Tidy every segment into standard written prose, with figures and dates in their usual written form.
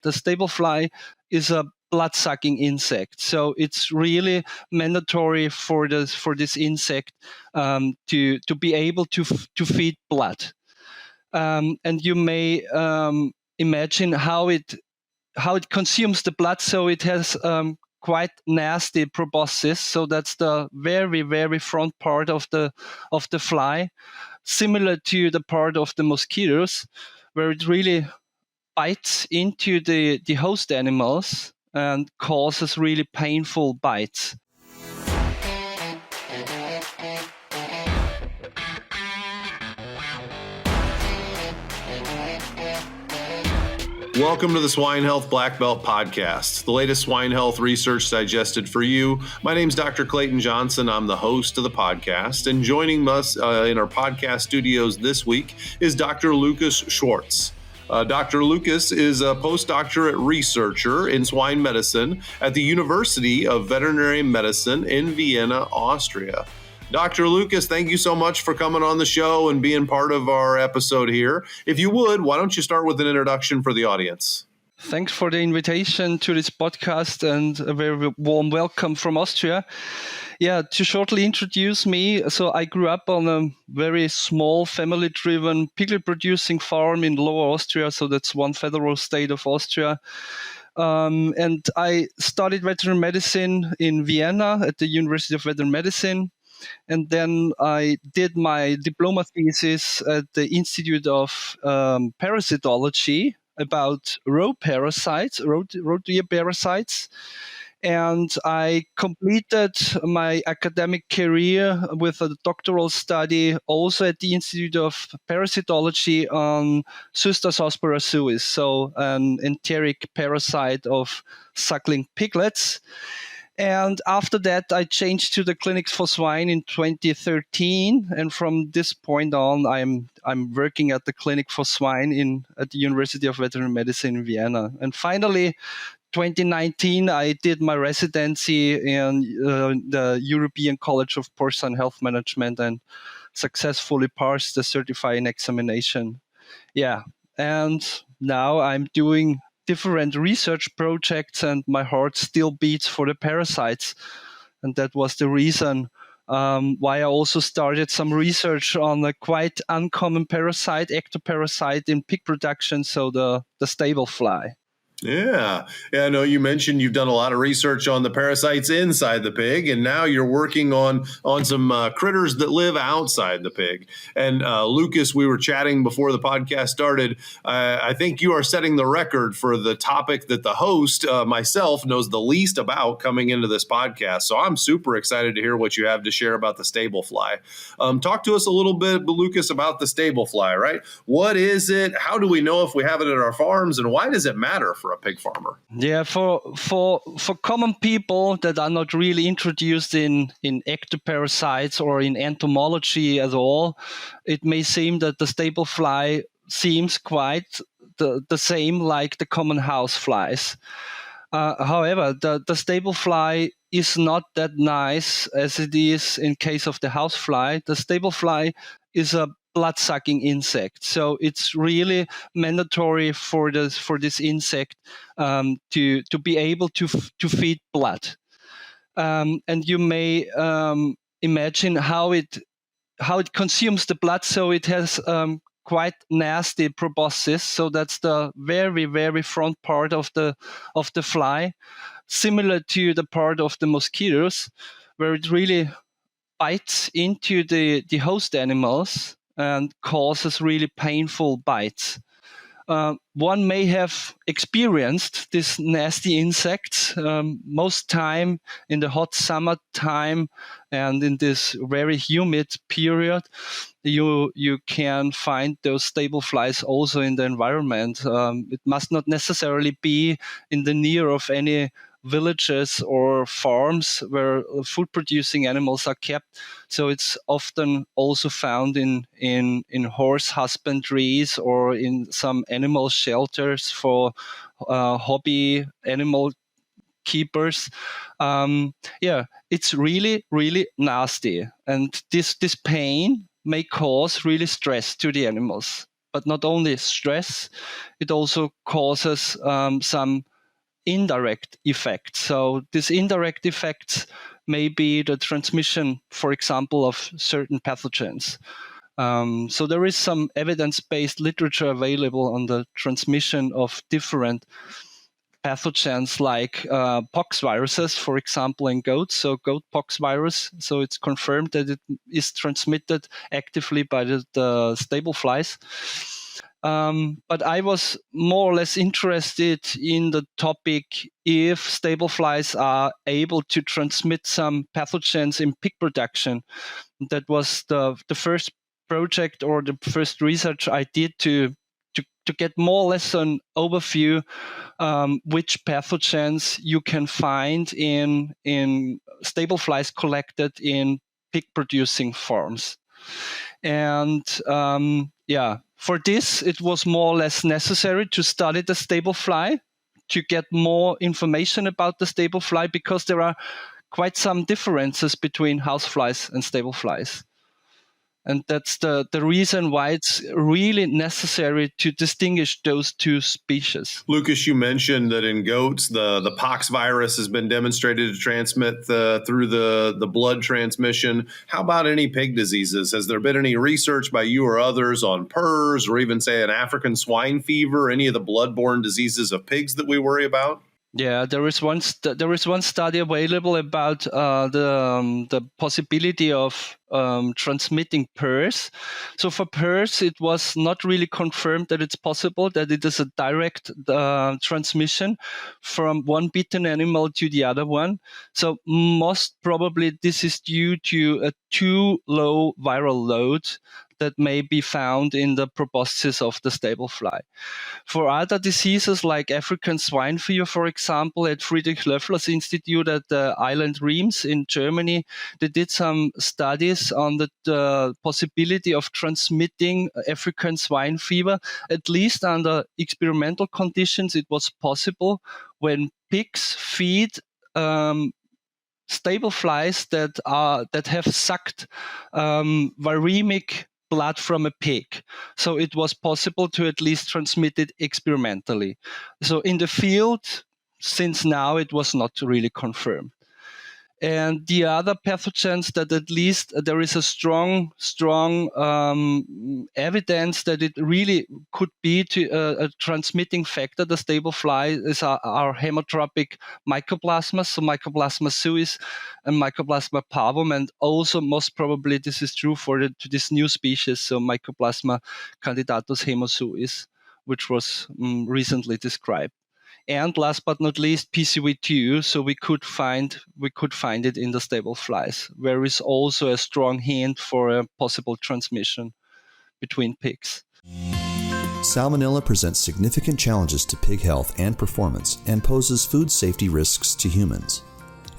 the stable fly is a blood-sucking insect. So it's really mandatory for this insect to be able to feed blood. And you may imagine how it consumes the blood. So it has quite nasty proboscis. So that's the very, very front part of the fly, similar to the part of the mosquitoes, where it really bites into the host animals and causes really painful bites. Welcome to the Swine Health Blackbelt Podcast, the latest swine health research digested for you. My name's Dr. Clayton Johnson. I'm the host of the podcast, and joining us in our podcast studios this week is Dr. Lukas Schwarz. Dr. Lukas is a postdoctorate researcher in swine medicine at the University of Veterinary Medicine in Vienna, Austria. Dr. Lukas, thank you so much for coming on the show and being part of our episode here. If you would, why don't you start with an introduction for the audience? Thanks for the invitation to this podcast and a very warm welcome from Austria. Yeah, to shortly introduce me, so I grew up on a very small family-driven piglet-producing farm in Lower Austria, so that's one federal state of Austria. And I studied veterinary medicine in Vienna at the University of Veterinary Medicine. And then I did my diploma thesis at the Institute of Parasitology about roe deer parasites. And I completed my academic career with a doctoral study also at the Institute of Parasitology on Cystus hospora suis, so an enteric parasite of suckling piglets. And after that, I changed to the clinics for swine in 2013, and from this point on, I'm working at the clinic for swine at the University of Veterinary Medicine in Vienna. And finally, 2019, I did my residency in the European College of Porcine Health Management and successfully passed the certifying examination. Yeah, and now I'm doing different research projects, and my heart still beats for the parasites. And that was the reason why I also started some research on a quite uncommon parasite, ectoparasite in pig production, so the stable fly. Yeah, I know you mentioned you've done a lot of research on the parasites inside the pig, and now you're working on some critters that live outside the pig. And Lukas, we were chatting before the podcast started. I think you are setting the record for the topic that the host, myself, knows the least about coming into this podcast. So I'm super excited to hear what you have to share about the stable fly. Talk to us a little bit, Lukas, about the stable fly, right? What is it? How do we know if we have it at our farms, and why does it matter for a pig farmer? Yeah, for common people that are not really introduced in ectoparasites or in entomology at all, it may seem that the stable fly seems quite the same like the common house flies. However, the stable fly is not that nice as it is in case of the house fly. The stable fly is a blood-sucking insect. So it's really mandatory for this insect to be able to feed blood. And you may imagine how it consumes the blood. So it has quite nasty proboscis. So that's the very, very front part of the fly, similar to the part of the mosquitoes, where it really bites into the host animals and causes really painful bites. One may have experienced these nasty insects most time in the hot summer time, and in this very humid period, you can find those stable flies also in the environment. It must not necessarily be in the near of any villages or farms where food producing animals are kept. So it's often also found in horse husbandries or in some animal shelters for hobby animal keepers. It's really, really nasty. And this pain may cause really stress to the animals. but not only stress, it also causes some indirect effects. So these indirect effects may be the transmission, for example, of certain pathogens. So there is some evidence-based literature available on the transmission of different pathogens like pox viruses, for example, in goats. So goat pox virus. So it's confirmed that it is transmitted actively by the stable flies. But I was more or less interested in the topic if stable flies are able to transmit some pathogens in pig production. That was the first project or the first research I did to get more or less an overview which pathogens you can find in stable flies collected in pig producing farms. And for this, it was more or less necessary to study the stable fly, to get more information about the stable fly, because there are quite some differences between house flies and stable flies. And that's the reason why it's really necessary to distinguish those two species. Lukas, you mentioned that in goats, the pox virus has been demonstrated to transmit through the blood transmission. How about any pig diseases? Has there been any research by you or others on PRRS, or even, say, an African swine fever, any of the blood-borne diseases of pigs that we worry about? Yeah, there is one study available about the possibility of transmitting PRRS. So for PRRS, it was not really confirmed that it's possible, that it is a direct transmission from one bitten animal to the other one. So most probably this is due to a too low viral load that may be found in the proboscis of the stable fly. For other diseases like African swine fever, for example, at Friedrich Löffler's Institute at the Island Reims in Germany, they did some studies on the possibility of transmitting African swine fever. At least under experimental conditions, it was possible when pigs feed stable flies that have sucked viremic blood from a pig. So it was possible to at least transmit it experimentally. So in the field, since now it was not really confirmed. And the other pathogens that at least there is a strong evidence that it really could be to a transmitting factor, the stable fly, is our hemotropic mycoplasma, so Mycoplasma suis and Mycoplasma parvum, and also most probably this is true for this new species, so Mycoplasma candidatus hemosuis, which was recently described. And last but not least, PCV2. So we could find it in the stable flies, where is also a strong hint for a possible transmission between pigs. Salmonella presents significant challenges to pig health and performance and poses food safety risks to humans.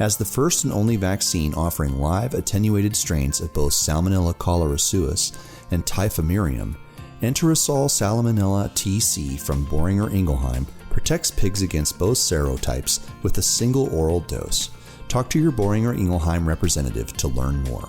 As the first and only vaccine offering live attenuated strains of both Salmonella cholera suis and Typhimurium, Enterosol Salmonella TC from Boehringer Ingelheim protects pigs against both serotypes with a single oral dose. Talk to your Boehringer Ingelheim representative to learn more.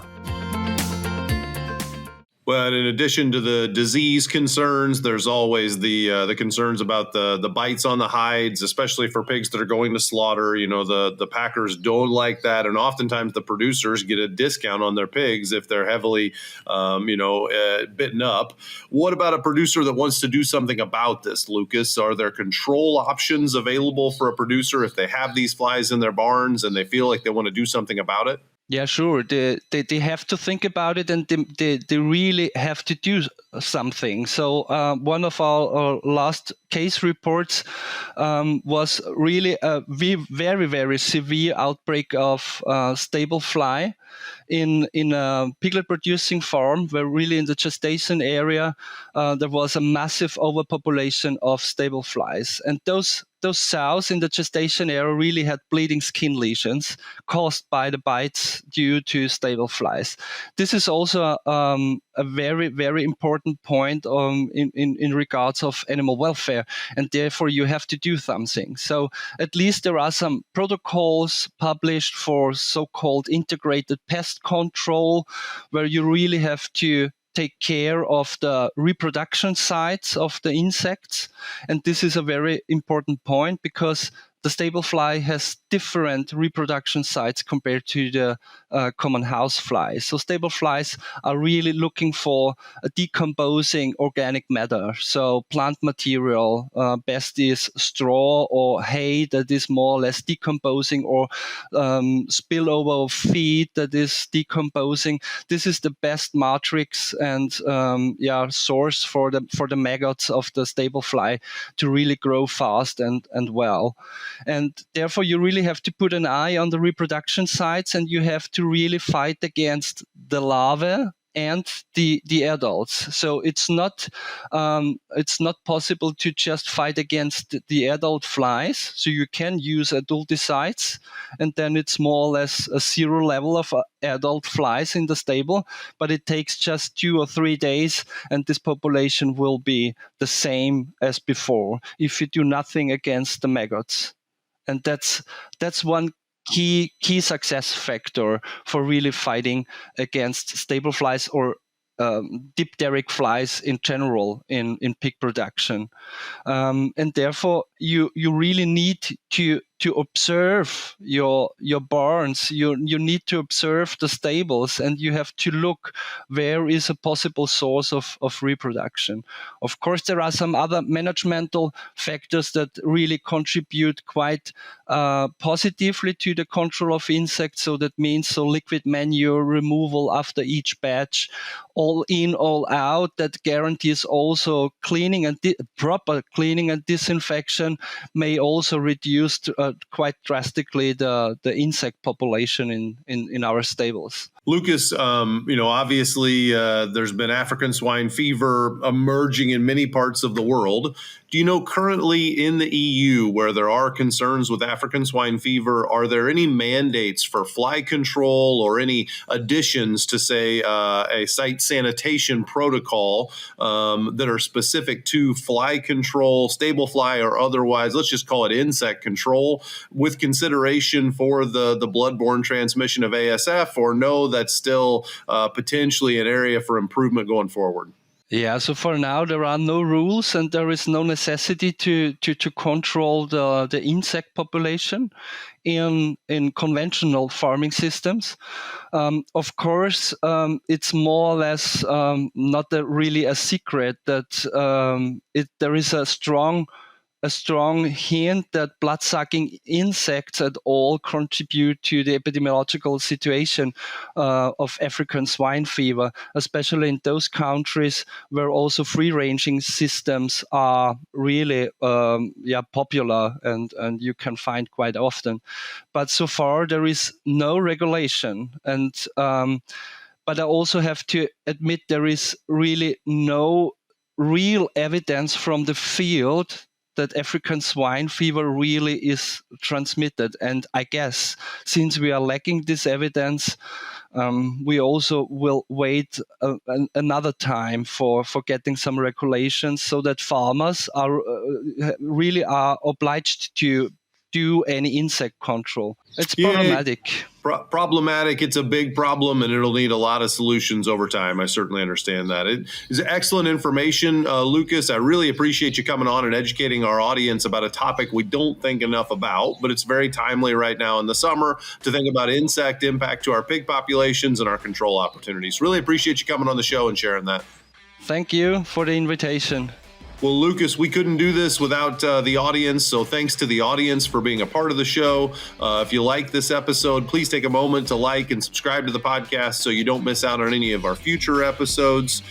Well, in addition to the disease concerns, there's always the concerns about the bites on the hides, especially for pigs that are going to slaughter. You know, the packers don't like that, and oftentimes the producers get a discount on their pigs if they're heavily, bitten up. What about a producer that wants to do something about this, Lukas? Are there control options available for a producer if they have these flies in their barns and they feel like they want to do something about it? Yeah, sure. They have to think about it, and they really have to do something. So one of our last case reports was really a very, very severe outbreak of stable fly in a piglet producing farm, where really in the gestation area there was a massive overpopulation of stable flies, and those sows in the gestation area really had bleeding skin lesions caused by the bites due to stable flies. This is also a very, very important point in regards of animal welfare, and therefore you have to do something. So at least there are some protocols published for so-called integrated pest control, where you really have to take care of the reproduction sites of the insects. And this is a very important point because the stable fly has different reproduction sites compared to the common house flies. So stable flies are really looking for a decomposing organic matter. So plant material, best is straw or hay that is more or less decomposing, or spillover of feed that is decomposing. This is the best matrix and source for the maggots of the stable fly to really grow fast and well. And therefore, you really have to put an eye on the reproduction sites, and you have to really fight against the larvae and the adults. So it's not possible to just fight against the adult flies. So you can use adulticides, and then it's more or less a zero level of adult flies in the stable. But it takes just 2 or 3 days, and this population will be the same as before if you do nothing against the maggots. And that's one key success factor for really fighting against stable flies or dipteric flies in general in pig production. And therefore, you really need to observe your barns. You need to observe the stables, and you have to look where is a possible source of reproduction. Of course, there are some other managemental factors that really contribute quite positively to the control of insects. So that means liquid manure removal after each batch, all in, all out. That guarantees also cleaning and proper cleaning and disinfection may also reduce quite drastically the insect population in our stables. Lucas, obviously there's been African swine fever emerging in many parts of the world. Do you know currently in the EU where there are concerns with African swine fever, are there any mandates for fly control or any additions to, say, a site sanitation protocol that are specific to fly control, stable fly or otherwise, let's just call it insect control, with consideration for the bloodborne transmission of ASF, or no, that's still potentially an area for improvement going forward? Yeah, so for now, there are no rules and there is no necessity to control the insect population in conventional farming systems. Of course, it's more or less not really a secret that there is a strong hint that bloodsucking insects at all contribute to the epidemiological situation of African swine fever, especially in those countries where also free-ranging systems are really popular and you can find quite often. But so far there is no regulation, and but I also have to admit there is really no real evidence from the field that African swine fever really is transmitted. And I guess since we are lacking this evidence, we also will wait another time for getting some regulations so that farmers are really obliged to do any insect control. It's problematic. Problematic. It's a big problem, and it'll need a lot of solutions over time. I certainly understand that. It is excellent information, Lucas. I really appreciate you coming on and educating our audience about a topic we don't think enough about, but it's very timely right now in the summer to think about insect impact to our pig populations and our control opportunities. Really appreciate you coming on the show and sharing that. Thank you for the invitation. Well, Lucas, we couldn't do this without the audience, so thanks to the audience for being a part of the show. If you like this episode, please take a moment to like and subscribe to the podcast so you don't miss out on any of our future episodes.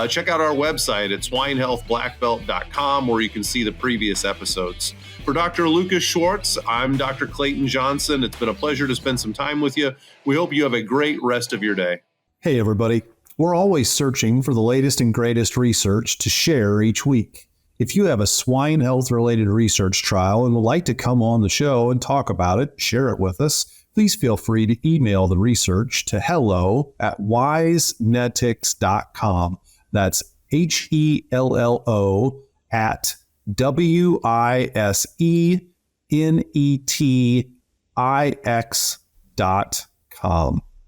Check out our website at swinehealthblackbelt.com where you can see the previous episodes. For Dr. Lukas Schwarz, I'm Dr. Clayton Johnson. It's been a pleasure to spend some time with you. We hope you have a great rest of your day. Hey, everybody. We're always searching for the latest and greatest research to share each week. If you have a swine health-related research trial and would like to come on the show and talk about it, share it with us, please feel free to email the research to hello@wisenetics.com. That's HELLO@WISENETIX.com.